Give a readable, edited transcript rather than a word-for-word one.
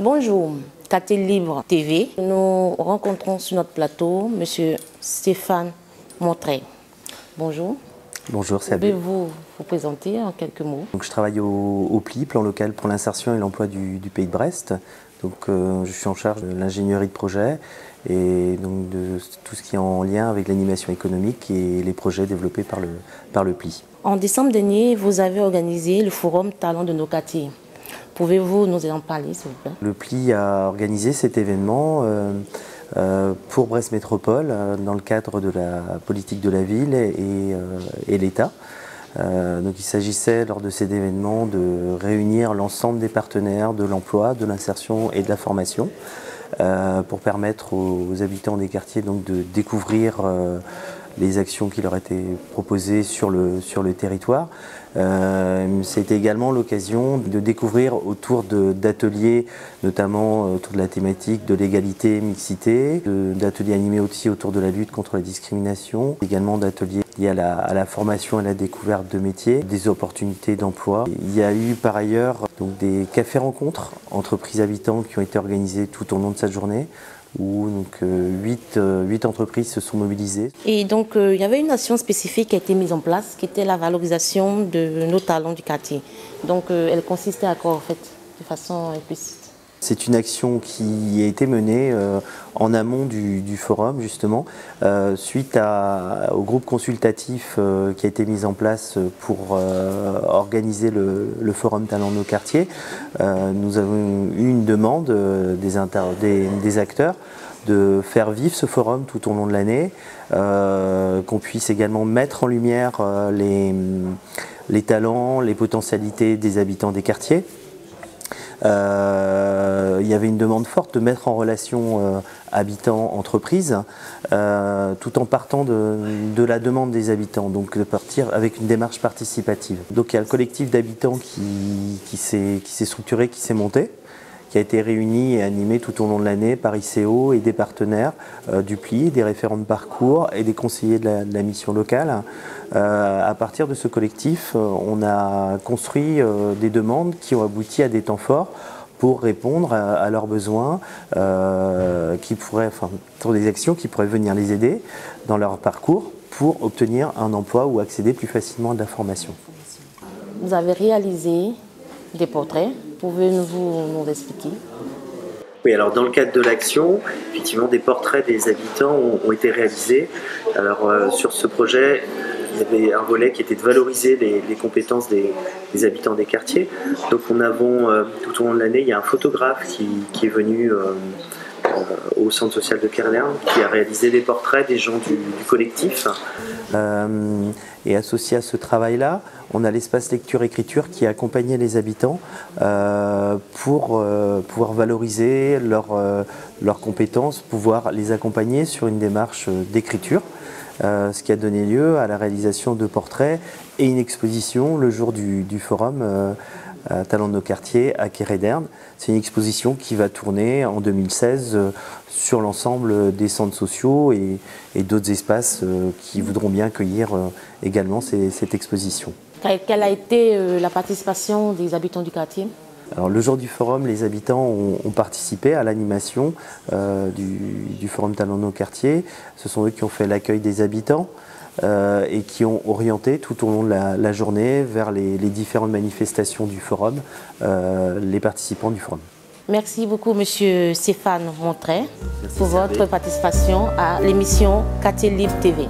Bonjour, Quartier Libre TV. Nous rencontrons sur notre plateau M. Stéphane Montrey. Bonjour. Bonjour, c'est Abel. Pouvez-vous vous présenter en quelques mots? Donc, je travaille au PLI, Plan local pour l'insertion et l'emploi du Pays de Brest. Donc, je suis en charge de l'ingénierie de projet et donc de tout ce qui est en lien avec l'animation économique et les projets développés par le PLI. En décembre dernier, vous avez organisé le forum Talents de nos quartiers. Pouvez-vous nous en parler, s'il vous plaît? Le PLI a organisé cet événement pour Brest Métropole dans le cadre de la politique de la ville et l'État. Donc il s'agissait lors de cet événement de réunir l'ensemble des partenaires de l'emploi, de l'insertion et de la formation pour permettre aux habitants des quartiers donc, de découvrir les actions qui leur étaient proposées sur le territoire. C'était également l'occasion de découvrir autour d'ateliers, notamment autour de la thématique de l'égalité, mixité, d'ateliers animés aussi autour de la lutte contre la discrimination, également d'ateliers liés à la formation et à la découverte de métiers, des opportunités d'emploi. Il y a eu par ailleurs donc, des cafés-rencontres entreprises-habitants qui ont été organisés tout au long de cette journée, où donc, 8 entreprises se sont mobilisées. Et donc, il y avait une action spécifique qui a été mise en place, qui était la valorisation de nos talents du quartier. Donc, elle consistait à quoi, en fait, de façon implicite? C'est une action qui a été menée en amont du forum, justement, suite au groupe consultatif qui a été mis en place pour organiser le forum Talents de nos quartiers. Nous avons eu une demande des acteurs de faire vivre ce forum tout au long de l'année, qu'on puisse également mettre en lumière les talents, les potentialités des habitants des quartiers. Il y avait une demande forte de mettre en relation habitants, entreprises, tout en partant de la demande des habitants, donc de partir avec une démarche participative. Donc il y a un collectif d'habitants qui s'est structuré, qui s'est monté, qui a été réuni et animé tout au long de l'année par ICO et des partenaires du PLI, des référents de parcours et des conseillers de la mission locale. À partir de ce collectif, on a construit des demandes qui ont abouti à des temps forts pour répondre à leurs besoins, pour des actions qui pourraient venir les aider dans leur parcours pour obtenir un emploi ou accéder plus facilement à de la formation. Vous avez réalisé des portraits. Pouvez-vous nous expliquer? Oui, alors dans le cadre de l'action, effectivement, des portraits des habitants ont été réalisés. Alors sur ce projet, il y avait un volet qui était de valoriser les compétences des habitants des quartiers. Donc tout au long de l'année, il y a un photographe qui est venu au centre social de Kerlern, qui a réalisé des portraits des gens du collectif. Et associé à ce travail-là, on a l'espace lecture-écriture qui accompagnait les habitants pour pouvoir valoriser leurs compétences, pouvoir les accompagner sur une démarche d'écriture, ce qui a donné lieu à la réalisation de portraits et une exposition le jour du forum Talents de nos quartiers à Kerlern. C'est une exposition qui va tourner en 2016 sur l'ensemble des centres sociaux et d'autres espaces qui voudront bien accueillir également cette exposition. Quelle a été la participation des habitants du quartier? Alors, le jour du forum, les habitants ont participé à l'animation du forum Talents de nos quartiers. Ce sont eux qui ont fait l'accueil des habitants et qui ont orienté tout au long de la journée vers les différentes manifestations du forum, les participants du forum. Merci beaucoup, Monsieur Stéphane Montrey, pour votre participation à l'émission Quartier Libre TV.